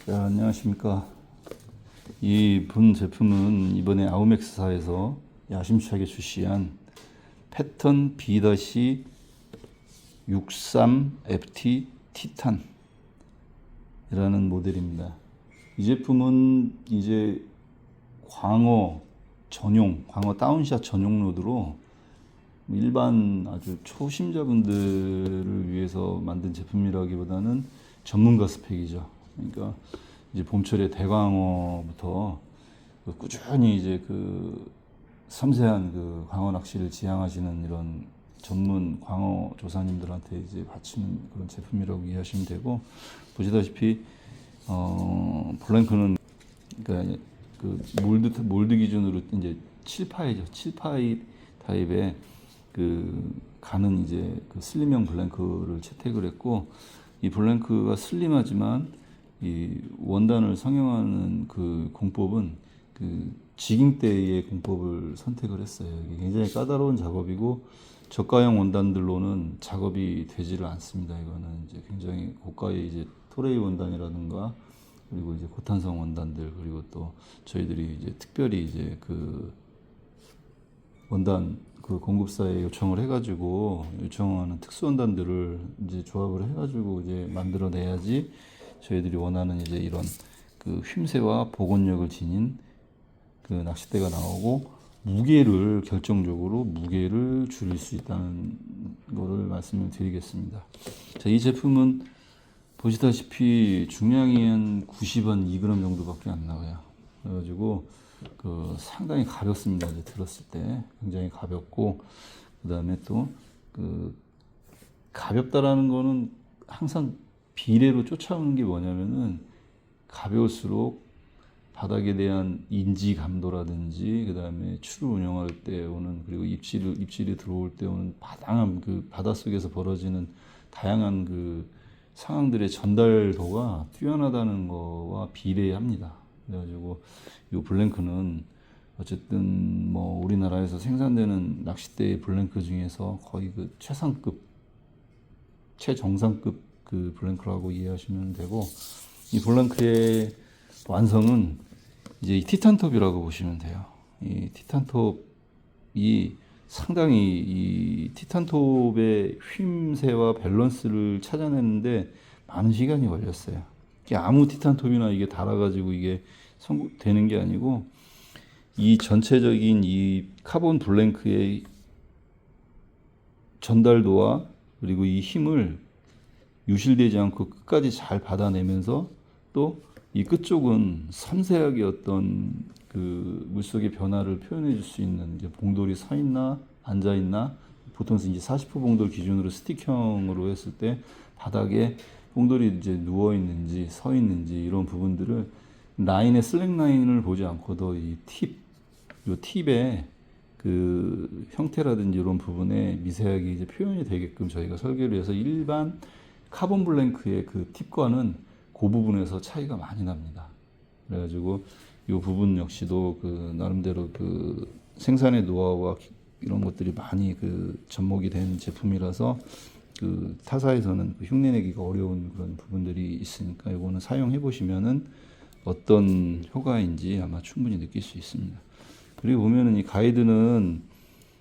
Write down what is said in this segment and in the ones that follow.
자, 안녕하십니까. 이 본 제품은 이번에 아우맥스사에서 야심차게 출시한 패턴 B-63FT 티탄이라는 모델입니다. 이 제품은 이제 광어 전용, 광어 다운샷 전용 로드로 일반 아주 초심자분들을 위해서 만든 제품이라기보다는 전문가 스펙이죠. 그러니까 이제 봄철에 대광어부터 꾸준히 이제 그 섬세한 그 광어 낚시를 지향하시는 이런 전문 광어 조사님들한테 이제 바치는 그런 제품이라고 이해하시면 되고, 보시다시피 블랭크는 그러니까 그 몰드 기준으로 이제 7파이죠. 7파이 타입의 그 가는 이제 그 슬림형 블랭크를 채택을 했고, 이 블랭크가 슬림하지만 이 원단을 성형하는 그 공법은 그 지깅대의 공법을 선택을 했어요. 이게 굉장히 까다로운 작업이고 저가형 원단들로는 작업이 되지를 않습니다. 이거는 이제 굉장히 고가의 이제 토레이 원단이라든가 그리고 이제 고탄성 원단들, 그리고 또 저희들이 이제 특별히 이제 그 원단 그 공급사에 요청을 해가지고 요청하는 특수 원단들을 이제 조합을 해가지고 이제 만들어내야지 저희들이 원하는 이제 이런 그 휨새와 복원력을 지닌 그 낚싯대가 나오고, 무게를 결정적으로 무게를 줄일 수 있다는 거를 말씀을 드리겠습니다. 자, 이 제품은 보시다시피 중량이 한 90한 2g 정도밖에 안 나와요. 그래가지고 그 상당히 가볍습니다. 이제 들었을 때 굉장히 가볍고, 그 다음에 또 그 가볍다라는 거는 항상 비례로 쫓아오는 게 뭐냐면은 가벼울수록 바닥에 대한 인지 감도라든지 그 다음에 추를 운영할 때 오는, 그리고 입질이 들어올 때 오는 바당함, 그 바닷속에서 벌어지는 다양한 그 상황들의 전달도가 뛰어나다는 거와 비례합니다. 그래가지고 이 블랭크는 어쨌든 뭐 우리나라에서 생산되는 낚싯대의 블랭크 중에서 거의 그 최상급, 최정상급 그 블랭크라고 이해하시면 되고, 이 블랭크의 완성은 이제 이 티탄톱이라고 보시면 돼요. 이 티탄톱이 상당히 이 티탄톱의 휨새와 밸런스를 찾아내는데 많은 시간이 걸렸어요. 이게 아무 티탄톱이나 이게 달아가지고 이게 되는 게 아니고, 이 전체적인 이 카본 블랭크의 전달도와 그리고 이 힘을 유실되지 않고 끝까지 잘 받아내면서, 또 이 끝쪽은 섬세하게 어떤 그 물속의 변화를 표현해 줄 수 있는, 이제 봉돌이 서 있나 앉아 있나, 보통 이제 40호 봉돌 기준으로 스틱형으로 했을 때 바닥에 봉돌이 이제 누워 있는지 서 있는지 이런 부분들을 라인의 슬랙 라인을 보지 않고도 이 요 팁의 그 형태라든지 이런 부분에 미세하게 이제 표현이 되게끔 저희가 설계를 해서, 일반 카본 블랭크의 그 팁과는 그 부분에서 차이가 많이 납니다. 그래가지고 이 부분 역시도 그 나름대로 그 생산의 노하우와 이런 것들이 많이 그 접목이 된 제품이라서 그 타사에서는 그 흉내내기가 어려운 그런 부분들이 있으니까 이거는 사용해 보시면은 어떤 효과인지 아마 충분히 느낄 수 있습니다. 그리고 보면은 이 가이드는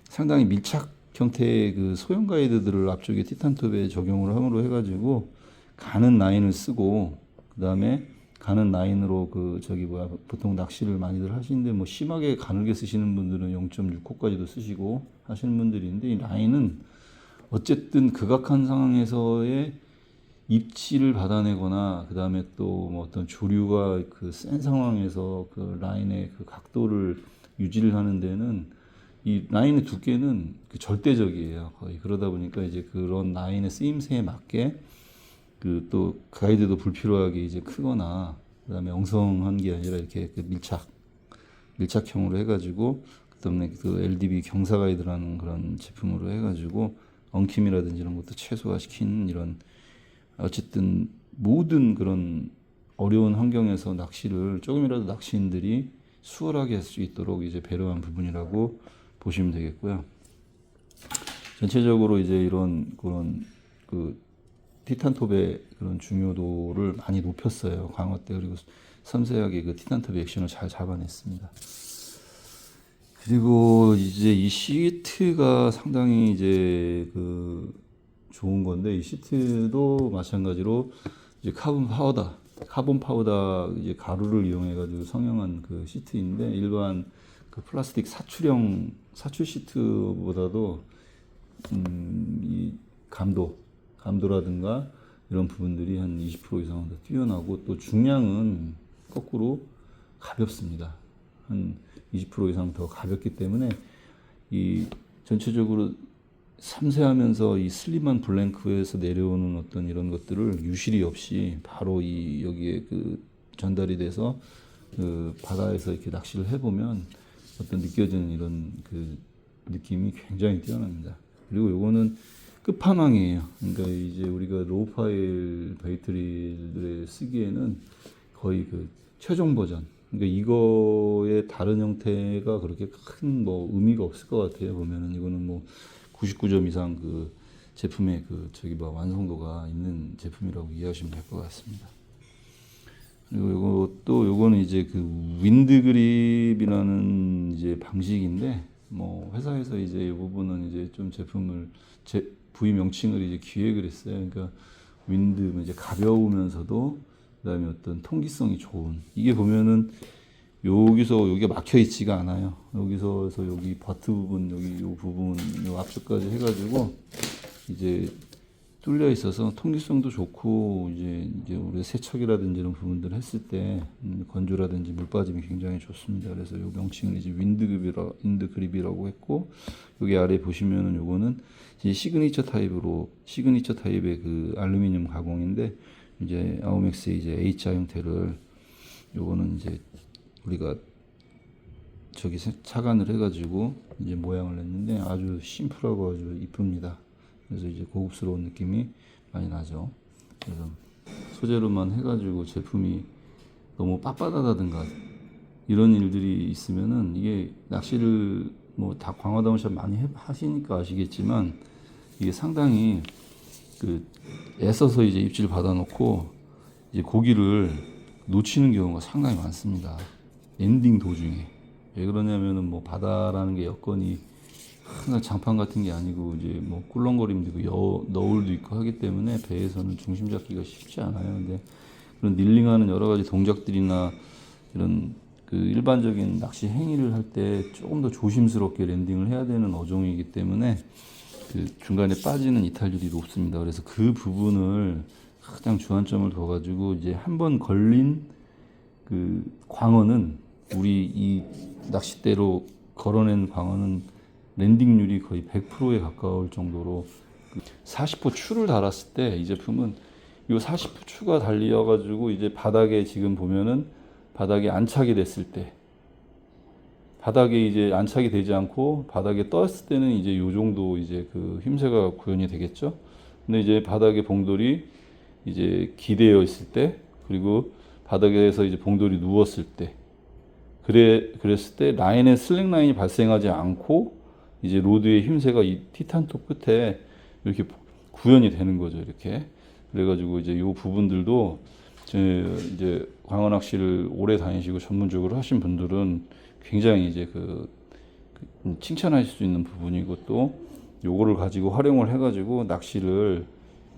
상당히 밀착 형태의 그 소형 가이드들을 앞쪽에 티탄톱에 적용을 함으로 해가지고 가는 라인을 쓰고, 그 다음에 가는 라인으로 그 저기 뭐야, 보통 낚시를 많이들 하시는데 뭐 심하게 가늘게 쓰시는 분들은 0.6호까지도 쓰시고 하시는 분들이 있는데, 이 라인은 어쨌든 극악한 상황에서의 입질을 받아내거나 그 다음에 또 뭐 어떤 조류가 그 센 상황에서 그 라인의 그 각도를 유지를 하는 데는 이 라인의 두께는 그 절대적이에요. 거의. 그러다 보니까 이제 그런 라인의 쓰임새에 맞게 그 또 가이드도 불필요하게 이제 크거나 그다음에 엉성한 게 아니라 이렇게 그 밀착형으로 해가지고, 그다음에 그 LDB 경사 가이드라는 그런 제품으로 해가지고 엉킴이라든지 이런 것도 최소화시킨, 이런 어쨌든 모든 그런 어려운 환경에서 낚시를 조금이라도 낚시인들이 수월하게 할 수 있도록 이제 배려한 부분이라고 보시면 되겠고요. 전체적으로 이제 이런 그런 그 티탄톱의 그런 중요도를 많이 높였어요. 광어 때. 그리고 섬세하게 그 티탄톱의 액션을 잘 잡아냈습니다. 그리고 이제 이 시트가 상당히 이제 그 좋은 건데, 이 시트도 마찬가지로 이제 카본 파우더 이제 가루를 이용해 가지고 성형한 그 시트인데, 일반 그 플라스틱 사출 시트보다도 이 감도라든가 이런 부분들이 한 20% 이상 더 뛰어나고, 또 중량은 거꾸로 가볍습니다. 한 20% 이상 더 가볍기 때문에 이 전체적으로 섬세하면서 이 슬림한 블랭크에서 내려오는 어떤 이런 것들을 유실이 없이 바로 이 여기에 그 전달이 돼서 그 바다에서 이렇게 낚시를 해보면 어떤 느껴지는 이런 그 느낌이 굉장히 뛰어납니다. 그리고 요거는 끝판왕이에요. 그러니까 이제 우리가 로우 파일 베이트릴을 쓰기에는 거의 그 최종 버전. 그러니까 이거의 다른 형태가 그렇게 큰 뭐 의미가 없을 것 같아요. 보면은 이거는 뭐 99점 이상 그 제품의 그 저기 뭐 완성도가 있는 제품이라고 이해하시면 될 것 같습니다. 그리고 요거는 이제 그 윈드 그립이라는 이제 방식인데, 뭐 회사에서 이제 이 부분은 이제 좀 부위 명칭을 이제 기획을 했어요. 그러니까 윈드 이제 가벼우면서도 그다음에 어떤 통기성이 좋은, 이게 보면은 여기서 여기가 막혀 있지가 않아요. 여기서 여기 버트 부분, 여기 요 부분, 요 앞쪽까지 해가지고 이제 뚫려 있어서 통기성도 좋고, 이제 우리 세척이라든지 이런 부분들을 했을 때 건조라든지 물 빠짐이 굉장히 좋습니다. 그래서 요 명칭을 이제 윈드 그립이라고 했고, 여기 아래 보시면은 요거는 이제 시그니처 타입의 그 알루미늄 가공인데, 이제 아우맥스의 이제 H자 형태를 요거는 이제 우리가 저기 착안을 해가지고 이제 모양을 냈는데, 아주 심플하고 아주 이쁩니다. 그래서 이제 고급스러운 느낌이 많이 나죠. 그래서 소재로만 해가지고 제품이 너무 빳빳하다든가 이런 일들이 있으면은, 이게 낚시를 뭐 다 광어다운샷 많이 하시니까 아시겠지만, 이게 상당히 그 애써서 이제 입질 받아놓고 이제 고기를 놓치는 경우가 상당히 많습니다. 엔딩 도중에. 왜 그러냐면은 뭐 바다라는 게 여건이 항상 장판 같은 게 아니고 이제 뭐 꿀렁거림도 있고 너울도 있고 하기 때문에 배에서는 중심 잡기가 쉽지 않아요. 근데 그런 닐링하는 여러 가지 동작들이나 이런 그 일반적인 낚시 행위를 할 때 조금 더 조심스럽게 랜딩을 해야 되는 어종이기 때문에 그 중간에 빠지는 이탈률이 높습니다. 그래서 그 부분을 가장 주안점을 둬가지고 이제 한번 걸린 그 광어는, 우리 이 낚싯대로 걸어낸 광어는 랜딩률이 거의 100%에 가까울 정도로 40호 추를 달았을 때, 이 제품은 이 40호 추가 달려가지고 이제 바닥에 지금 보면은 바닥에 안착이 됐을 때, 바닥에 이제 안착이 되지 않고 바닥에 떴을 때는 이제 요 정도 이제 그 힘새가 구현이 되겠죠. 근데 이제 바닥에 봉돌이 이제 기대어 있을 때, 그리고 바닥에서 이제 봉돌이 누웠을 때, 그랬을 때 라인에 슬랙 라인이 발생하지 않고 이제 로드의 힘새가 이 티탄톱 끝에 이렇게 구현이 되는 거죠. 이렇게. 그래가지고 이제 요 부분들도 이제 광어 낚시를 오래 다니시고 전문적으로 하신 분들은 굉장히 이제 칭찬하실 수 있는 부분이고, 또 요거를 가지고 활용을 해가지고 낚시를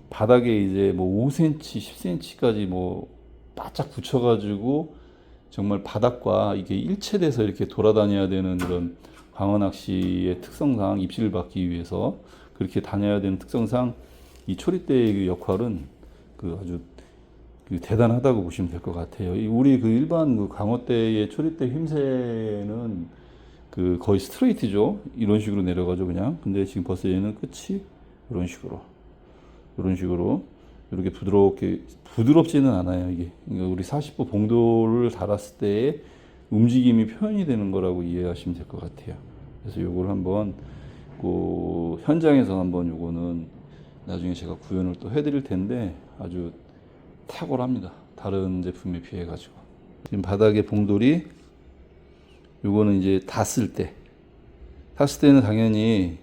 바닥에 이제 뭐 5cm, 10cm까지 뭐 바짝 붙여가지고 정말 바닥과 이게 일체돼서 이렇게 돌아다녀야 되는 이런 광어 낚시의 특성상, 입질을 받기 위해서 그렇게 다녀야 되는 특성상 이 초리대의 역할은 아주 대단하다고 보시면 될 것 같아요. 우리 일반 광어대의 초리대 힘새는 거의 스트레이트죠. 이런 식으로 내려가죠, 그냥. 근데 지금 벌써 얘는 끝이 이런 식으로 이렇게 부드럽지는 않아요, 이게. 그러니까 우리 40호 봉돌을 달았을 때의 움직임이 표현이 되는 거라고 이해하시면 될 것 같아요. 그래서 요걸 한번 현장에서 한번 요거는 나중에 제가 구현을 또 해드릴 텐데, 아주 탁월합니다. 다른 제품에 비해 가지고. 지금 바닥에 봉돌이 요거는 이제 닿았을 때는 당연히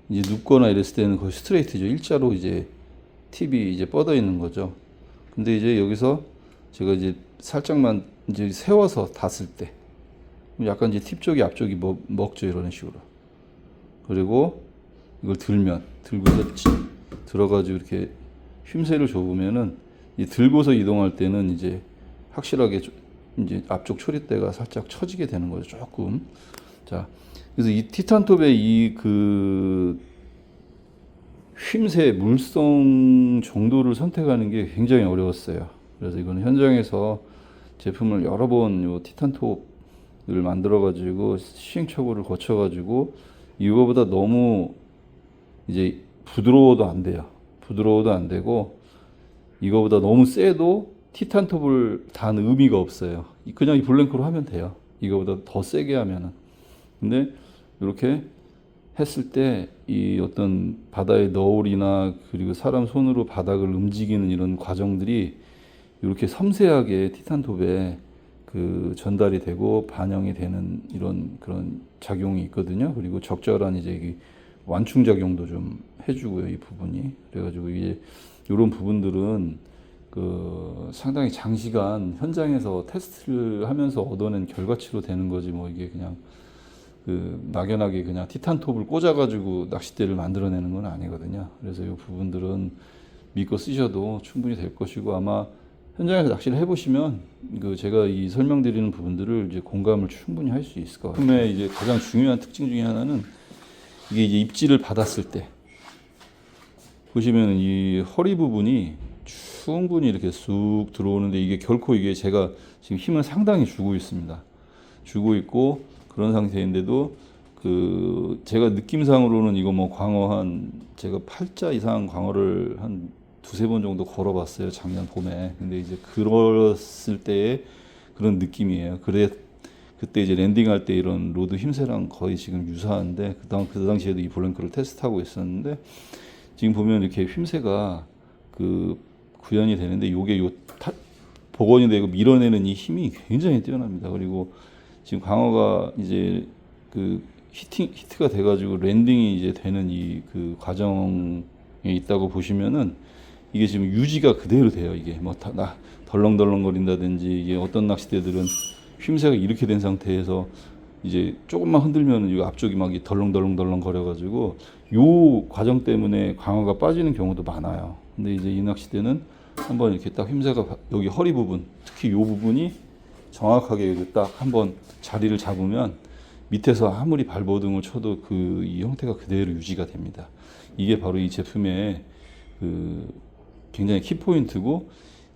이제 눕거나 이랬을 때는 거의 스트레이트죠. 일자로 이제 팁이 이제 뻗어 있는 거죠. 근데 이제 여기서 제가 이제 살짝만 이제 세워서 닿았을 때 약간 이제 팁 쪽이 앞쪽이 먹죠. 이런 식으로. 그리고 이걸 들고서 들어가지고 이렇게 휘임새를 줘보면은 이 들고서 이동할 때는 이제 확실하게 이제 앞쪽 초리대가 살짝 처지게 되는 거죠. 조금. 자, 그래서 이 티탄톱의 이 그 휘임새 물성 정도를 선택하는 게 굉장히 어려웠어요. 그래서 이거는 현장에서 제품을 여러 번 요 티탄톱을 만들어 가지고 시행착오를 거쳐 가지고 이거보다 너무 이제 부드러워도 안 돼요. 부드러워도 안 되고 이거보다 너무 세도 티탄톱을 단 의미가 없어요. 그냥 이 블랭크로 하면 돼요. 이거보다 더 세게 하면은. 근데 이렇게 했을 때 이 어떤 바다의 너울이나 그리고 사람 손으로 바닥을 움직이는 이런 과정들이 이렇게 섬세하게 티탄톱에 그 전달이 되고 반영이 되는 이런 그런 작용이 있거든요. 그리고 적절한 이제 완충 작용도 좀 해주고요, 이 부분이. 그래가지고 이제 이런 부분들은 그 상당히 장시간 현장에서 테스트를 하면서 얻어낸 결과치로 되는 거지 뭐 이게 그냥 그 막연하게 그냥 티탄톱을 꽂아가지고 낚싯대를 만들어내는 건 아니거든요. 그래서 이 부분들은 믿고 쓰셔도 충분히 될 것이고 아마 현장에서 낚시를 해보시면 그 제가 이 설명드리는 부분들을 이제 공감을 충분히 할 수 있을 것 같아요. 처음에 이제 가장 중요한 특징 중에 하나는 이게 이제 입질을 받았을 때 보시면 이 허리 부분이 충분히 이렇게 쑥 들어오는데 이게 결코 이게 제가 지금 힘을 상당히 주고 있습니다. 주고 있고 그런 상태인데도 그 제가 느낌상으로는 이거 뭐 광어 한 제가 8자 이상 광어를 한 두세 번 정도 걸어봤어요. 작년 봄에. 근데 이제 그랬을 때의 그런 느낌이에요. 그때 이제 랜딩할 때 이런 로드 힘새랑 거의 지금 유사한데 그 당시에도 이 블랭크를 테스트하고 있었는데 지금 보면 이렇게 힘새가 그 구현이 되는데 요게 복원이 되고 밀어내는 이 힘이 굉장히 뛰어납니다. 그리고 지금 광어가 이제 그 히트가 돼가지고 랜딩이 이제 되는 이 그 과정에 있다고 보시면은 이게 지금 유지가 그대로 돼요. 이게 뭐 덜렁덜렁거린다든지 이게 어떤 낚싯대들은 휘임새가 이렇게 된 상태에서 이제 조금만 흔들면 이 앞쪽이 막 덜렁덜렁 거려가지고 요 과정 때문에 광어가 빠지는 경우도 많아요. 근데 이제 이 낚싯대는 한번 이렇게 딱 휘임새가 여기 허리 부분, 특히 요 부분이 정확하게 딱 한번 자리를 잡으면 밑에서 아무리 발버둥을 쳐도 그 이 형태가 그대로 유지가 됩니다. 이게 바로 이 제품의 그 굉장히 키포인트고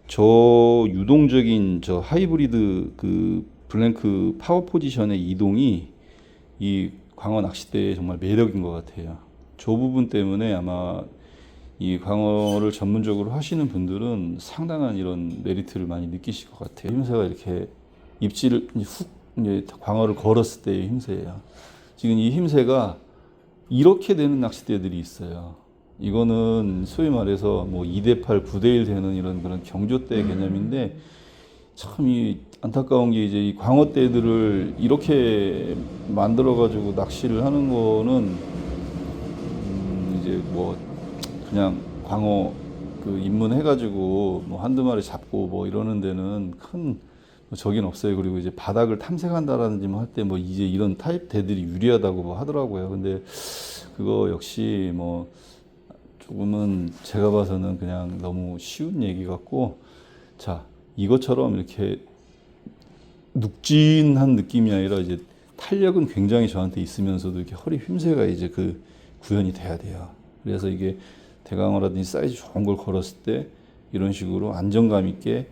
저 유동적인 저 하이브리드 그 블랭크 파워 포지션의 이동이 이 광어 낚싯대의 정말 매력인 것 같아요. 저 부분 때문에 아마 이 광어를 전문적으로 하시는 분들은 상당한 이런 메리트를 많이 느끼실 것 같아요. 힘새가 이렇게 입질을 훅 이제 광어를 걸었을 때의 힘새예요. 지금 이 힘새가 이렇게 되는 낚싯대들이 있어요. 이거는 소위 말해서 뭐 2대8, 9대1 되는 이런 그런 경조대 개념인데 참 이 안타까운 게 이제 이 광어대들을 이렇게 만들어 가지고 낚시를 하는 거는 이제 뭐 그냥 광어 그 입문해 가지고 뭐 한두 마리 잡고 뭐 이러는 데는 큰 적인 없어요. 그리고 이제 바닥을 탐색한다라든지 뭐 할 때 뭐 이제 이런 타입 대들이 유리하다고 뭐 하더라고요. 근데 그거 역시 뭐 조금은 제가 봐서는 그냥 너무 쉬운 얘기 같고, 자, 이것처럼 이렇게 눅진한 느낌이 아니라 이제 탄력은 굉장히 저한테 있으면서도 이렇게 허리 휘임새가 이제 그 구현이 돼야 돼요. 그래서 이게 대강어라든지 사이즈 좋은 걸 걸었을 때 이런 식으로 안정감 있게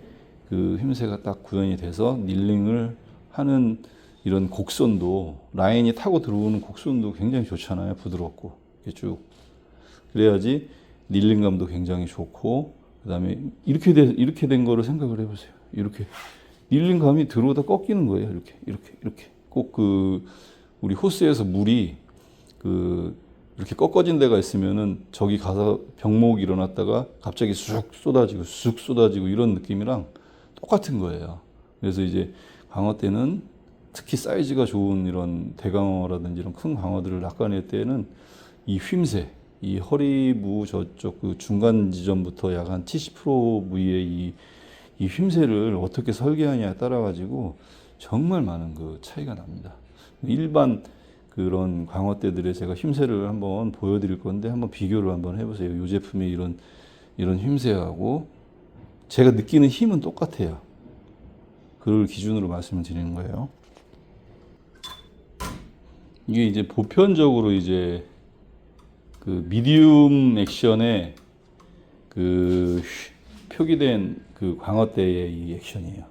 그 휘임새가 딱 구현이 돼서 닐링을 하는 이런 곡선도, 라인이 타고 들어오는 곡선도 굉장히 좋잖아요. 부드럽고 이렇게 쭉. 그래야지 닐링감도 굉장히 좋고, 그 다음에 이렇게 된 거를 생각을 해보세요. 이렇게 닐링감이 들어오다 꺾이는 거예요. 이렇게 꼭 그 우리 호스에서 물이 그 이렇게 꺾어진 데가 있으면은 저기 가서 병목이 일어났다가 갑자기 쑥 쏟아지고 이런 느낌이랑 똑같은 거예요. 그래서 이제 광어 때는 특히 사이즈가 좋은 이런 대강어라든지 이런 큰 광어들을 낚아낼 때는 이 휘임새, 이 허리부 저쪽 그 중간 지점부터 약 한 70% 부위의 이 휨새를 어떻게 설계하냐에 따라 가지고 정말 많은 그 차이가 납니다. 일반 그런 광어대들의 제가 휨새를 한번 보여드릴 건데 한번 비교를 한번 해보세요. 이 제품의 이런 휨새하고 제가 느끼는 힘은 똑같아요. 그걸 기준으로 말씀을 드리는 거예요. 이게 이제 보편적으로 이제 그 미디움 액션에 그 표기된 그 광어대의 이 액션이에요.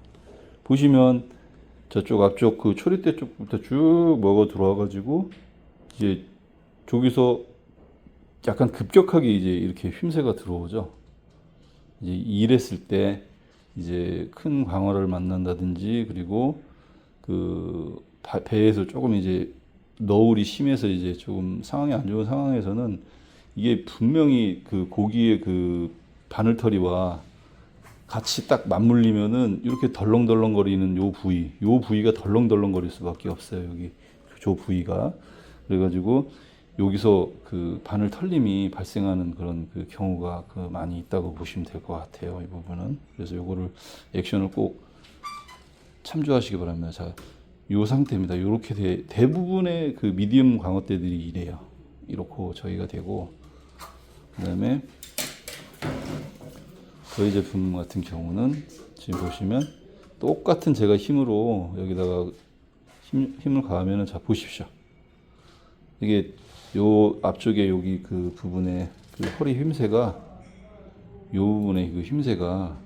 보시면 저쪽 앞쪽 그 초리대 쪽부터 쭉 먹어 들어와 가지고 이제 저기서 약간 급격하게 이제 이렇게 휨새가 들어오죠. 이제 이랬을 때 이제 큰 광어를 만난다든지 그리고 그 배에서 조금 이제 너울이 심해서 이제 조금 상황이 안 좋은 상황에서는 이게 분명히 그 고기의 그 바늘털이와 같이 딱 맞물리면은 이렇게 덜렁덜렁거리는 요 부위가 덜렁덜렁거릴 수밖에 없어요. 여기 저 부위가. 그래가지고 여기서 그 바늘 털림이 발생하는 그런 그 경우가 그 많이 있다고 보시면 될 것 같아요. 이 부분은. 그래서 요거를 액션을 꼭 참조하시기 바랍니다. 자, 요 상태입니다. 요렇게 대부분의 그 미디엄 광어대들이 이래요. 이렇고 저희가 되고, 그다음에 저희 제품 같은 경우는 지금 보시면 똑같은 제가 힘으로 여기다가 힘을 가하면은 자 보십시오. 이게 요 앞쪽에 여기 그 부분에 그 허리 휨새가 요 부분에 그 휨새가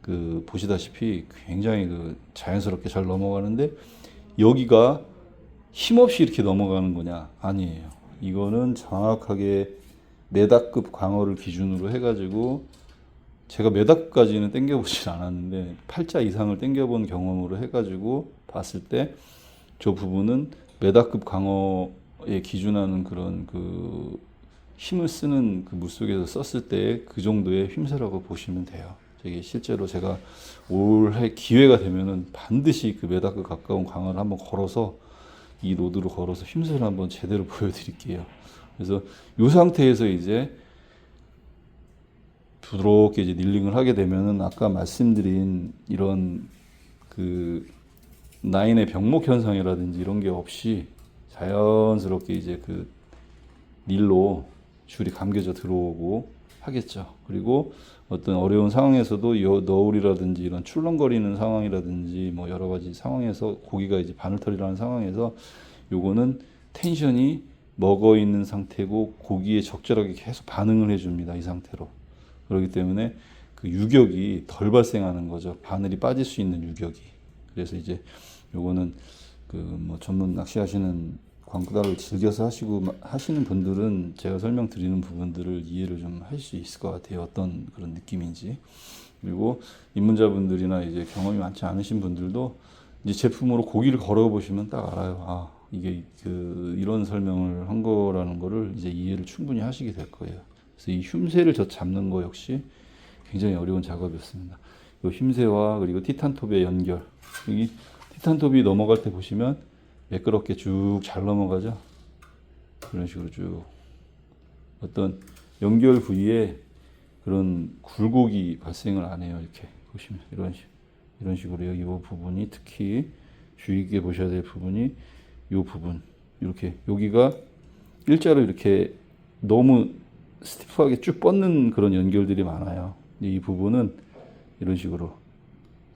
그 보시다시피 굉장히 그 자연스럽게 잘 넘어가는데 여기가 힘없이 이렇게 넘어가는 거냐? 아니에요. 이거는 정확하게 메다급 광어를 기준으로 해가지고 제가 메다급까지는 당겨보진 않았는데 8자 이상을 당겨본 경험으로 해가지고 봤을 때 저 부분은 메다급 광어에 기준하는 그런 그 힘을 쓰는 그 물속에서 썼을 때 그 정도의 휨새라고 보시면 돼요. 이게 실제로 제가 올해 기회가 되면은 반드시 그 메다급 가까운 광어를 한번 걸어서 이 로드로 걸어서 휨새를 한번 제대로 보여드릴게요. 그래서 이 상태에서 이제 부드럽게 이제 닐링을 하게 되면은 아까 말씀드린 이런 그 라인의 병목 현상이라든지 이런 게 없이 자연스럽게 이제 그 닐로 줄이 감겨져 들어오고 하겠죠. 그리고 어떤 어려운 상황에서도 이 너울이라든지 이런 출렁거리는 상황이라든지 뭐 여러 가지 상황에서 고기가 이제 바늘털이라는 상황에서 요거는 텐션이 먹어 있는 상태고 고기에 적절하게 계속 반응을 해줍니다. 이 상태로. 그렇기 때문에 그 유격이 덜 발생하는 거죠. 바늘이 빠질 수 있는 유격이. 그래서 이제 요거는 그 뭐 전문 낚시하시는 광구다를 즐겨서 하시는 분들은 제가 설명드리는 부분들을 이해를 좀 할 수 있을 것 같아요. 어떤 그런 느낌인지. 그리고 입문자분들이나 이제 경험이 많지 않으신 분들도 이제 제품으로 고기를 걸어보시면 딱 알아요. 아, 이게 그 이런 설명을 한 거라는 거를 이제 이해를 충분히 하시게 될 거예요. 그래서 이 휨새를 잡는 거 역시 굉장히 어려운 작업이었습니다. 이 휨새와 그리고 티탄톱의 연결. 여기 티탄톱이 넘어갈 때 보시면 매끄럽게 쭉 잘 넘어가죠. 이런 식으로 쭉 어떤 연결 부위에 그런 굴곡이 발생을 안 해요. 이렇게 보시면 이런 식으로요. 이 부분이 특히 주의 깊게 보셔야 될 부분이 이 부분 이렇게 여기가 일자로 이렇게 너무 스티프하게 쭉 뻗는 그런 연결들이 많아요. 이 부분은 이런 식으로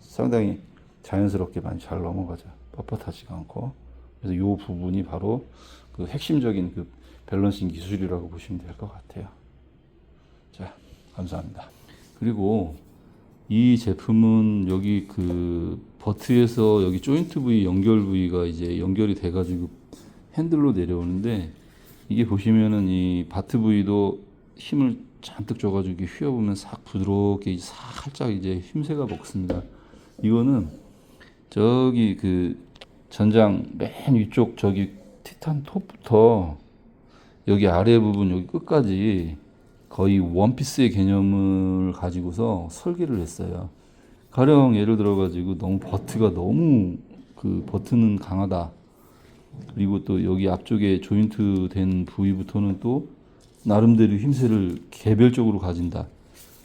상당히 자연스럽게 많이 잘 넘어가죠. 뻣뻣하지가 않고. 그래서 이 부분이 바로 그 핵심적인 그 밸런싱 기술이라고 보시면 될 것 같아요. 자, 감사합니다. 그리고 이 제품은 여기 그 버트에서 여기 조인트 부위 연결 부위가 이제 연결이 돼가지고 핸들로 내려오는데 이게 보시면은 이 바트 부위도 힘을 잔뜩 줘가지고 휘어보면 싹 부드럽게 살짝 이제 휨새가 먹습니다. 이거는 저기 그 전장 맨 위쪽 저기 티탄 톱부터 여기 아래 부분 여기 끝까지 거의 원피스의 개념을 가지고서 설계를 했어요. 가령 예를 들어 가지고 너무 버트가 너무 그 버트는 강하다. 그리고 또 여기 앞쪽에 조인트 된 부위부터는 또 나름대로 힘새를 개별적으로 가진다.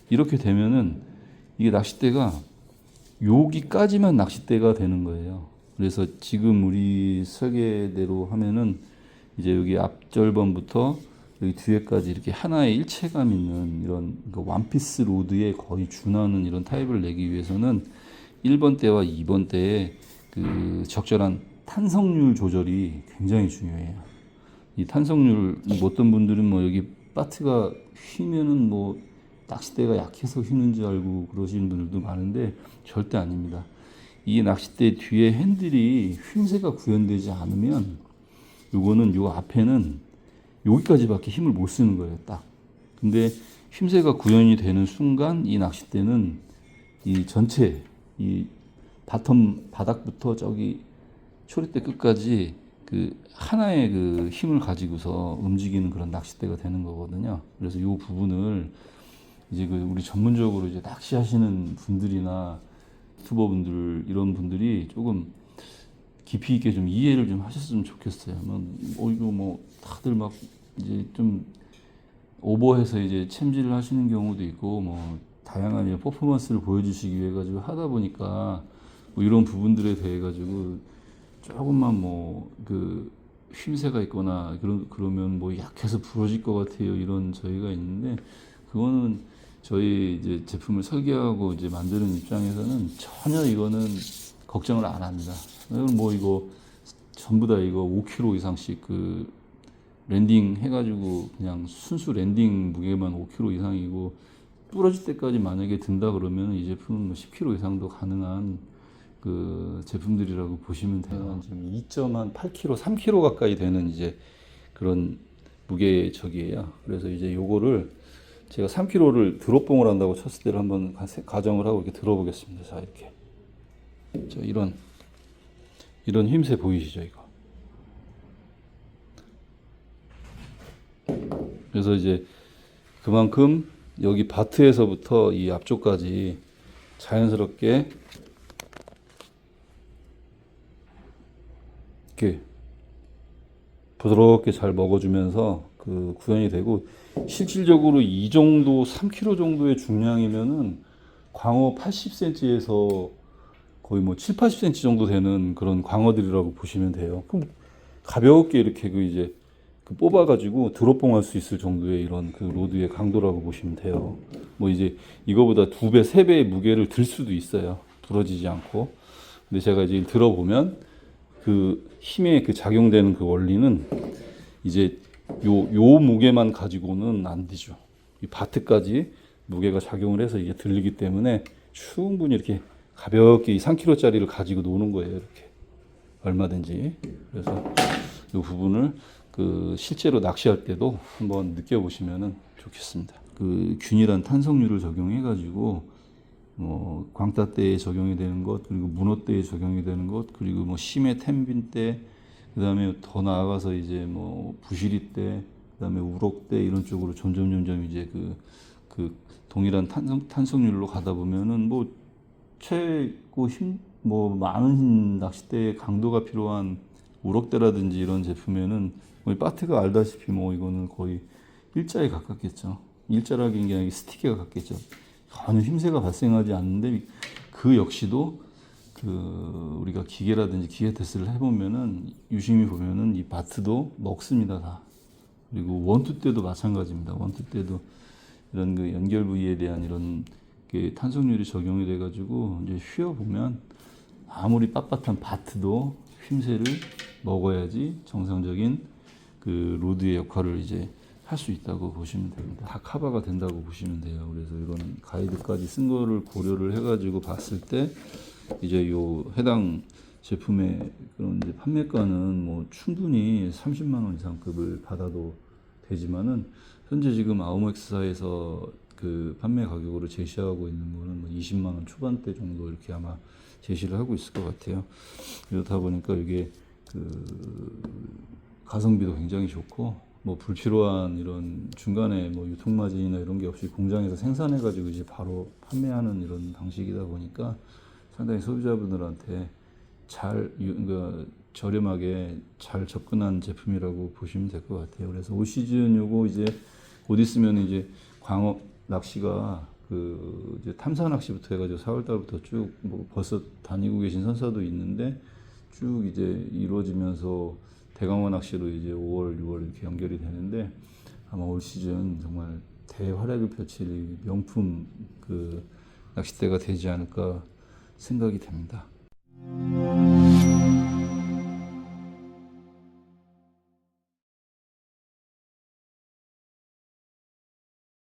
이렇게 되면은 이게 낚싯대가 여기까지만 낚싯대가 되는 거예요. 그래서 지금 우리 설계대로 하면은 이제 여기 앞절번부터 여기 뒤에까지 이렇게 하나의 일체감 있는 이런 원피스 로드에 거의 준하는 이런 타입을 내기 위해서는 1번 대와 2번 대의 그 적절한 탄성률 조절이 굉장히 중요해요. 이 탄성률 어떤 분들은 뭐 여기 바트가 휘면은 뭐 낚싯대가 약해서 휘는 줄 알고 그러시는 분들도 많은데 절대 아닙니다. 이 낚싯대 뒤에 핸들이 휘새가 구현되지 않으면 요거는 요 앞에는 여기까지밖에 힘을 못 쓰는 거예요, 딱. 근데 휘새가 구현이 되는 순간 이 낚싯대는 이 전체 이 바텀 바닥부터 저기 초리대 끝까지 그 하나의 그 힘을 가지고서 움직이는 그런 낚싯대가 되는 거거든요. 그래서 이 부분을 이제 그 우리 전문적으로 이제 낚시하시는 분들이나 유튜버분들 이런 분들이 조금 깊이 있게 좀 이해를 좀 하셨으면 좋겠어요. 이거 뭐 다들 막 이제 좀 오버해서 이제 챔질을 하시는 경우도 있고 뭐 다양한 이제 퍼포먼스를 보여주시기 위해 가지고 하다 보니까 뭐 이런 부분들에 대해 가지고 조금만 뭐 그 쉼새가 있거나 그러면 뭐 약해서 부러질 것 같아요 이런 저희가 있는데 그거는 저희 이제 제품을 설계하고 이제 만드는 입장에서는 전혀 이거는 걱정을 안 합니다. 뭐 이거 전부 다 이거 5kg 이상씩 그 랜딩 해가지고 그냥 순수 랜딩 무게만 5kg 이상이고 부러질 때까지 만약에 든다 그러면 이 제품은 뭐 10kg 이상도 가능한 그 제품들이라고 보시면 돼요. 지금 2.8kg, 3kg 가까이 되는 이제 그런 무게적이에요. 그래서 이제 요거를 제가 3kg를 드롭봉을 한다고 쳤을 때를 한번 가정을 하고 이렇게 들어보겠습니다. 자, 이렇게. 자, 이런 힘새 보이시죠, 이거? 그래서 이제 그만큼 여기 바트에서부터 이 앞쪽까지 자연스럽게 이렇게 부드럽게 잘 먹어주면서 그 구현이 되고 실질적으로 이 정도 3kg 정도의 중량이면은 광어 80cm에서 거의 뭐 7, 80cm 정도 되는 그런 광어들이라고 보시면 돼요. 그럼 가볍게 이렇게 그 이제 그 뽑아가지고 드롭봉할 수 있을 정도의 이런 그 로드의 강도라고 보시면 돼요. 뭐 이제 이거보다 2배, 3배의 무게를 들 수도 있어요. 부러지지 않고. 근데 제가 이제 들어보면 그 힘에 그 작용되는 그 원리는 이제 요 무게만 가지고는 안 되죠. 이 바트까지 무게가 작용을 해서 이게 들리기 때문에 충분히 이렇게 가볍게 이 3kg짜리를 가지고 노는 거예요. 이렇게 얼마든지. 그래서 이 부분을 그 실제로 낚시할 때도 한번 느껴보시면 좋겠습니다. 그 균일한 탄성률을 적용해 가지고 뭐 광따대에 적용이 되는 것 그리고 문어대에 적용이 되는 것 그리고 뭐 심해 템빈대 그다음에 더 나아가서 이제 뭐 부시리대 그다음에 우럭대 이런 쪽으로 점점 이제 그 동일한 탄성률로 가다 보면은 뭐 최고 힘 뭐 많은 낚싯대의 강도가 필요한 우럭대라든지 이런 제품에는 거의 바트가 알다시피 뭐 이거는 거의 일자에 가깝겠죠. 일자라는 게 아니라 스틱에 가깝겠죠. 전혀 힘새가 발생하지 않는데 그 역시도 그 우리가 기계라든지 기계 테스트를 해보면은 유심히 보면은 이 바트도 먹습니다 다. 그리고 원투 때도 마찬가지입니다. 원투 때도 이런 그 연결 부위에 대한 이런 그 탄성률이 적용이 돼가지고 이제 휘어 보면 아무리 빳빳한 바트도 휘새를 먹어야지 정상적인 그 로드의 역할을 이제 할 수 있다고 보시면 됩니다. 다 커버가 된다고 보시면 돼요. 그래서 이런 가이드까지 쓴 거를 고려를 해가지고 봤을 때 이제 요 해당 제품의 그런 이제 판매가는 뭐 충분히 30만 원 이상급을 받아도 되지만은 현재 지금 아우맥스사에서 그 판매 가격으로 제시하고 있는 거는 뭐 20만 원 초반대 정도 이렇게 아마 제시를 하고 있을 것 같아요. 그렇다 보니까 이게 그 가성비도 굉장히 좋고 뭐 불필요한 이런 중간에 뭐 유통마진이나 이런 게 없이 공장에서 생산해 가지고 이제 바로 판매하는 이런 방식이다 보니까 상당히 소비자분들한테 그러니까 저렴하게 잘 접근한 제품이라고 보시면 될 것 같아요. 그래서 올 시즌 요거 이제 곧 있으면 이제 광어 낚시가 이제 탐사 낚시부터 해가지고 4월 달부터 쭉 뭐 벌써 다니고 계신 선사도 있는데 쭉 이제 이루어지면서 대강어 낚시로 이제 5월, 6월 이렇게 연결이 되는데 아마 올 시즌 정말 대활약을 펼칠 명품 낚싯대가 되지 않을까 생각이 됩니다.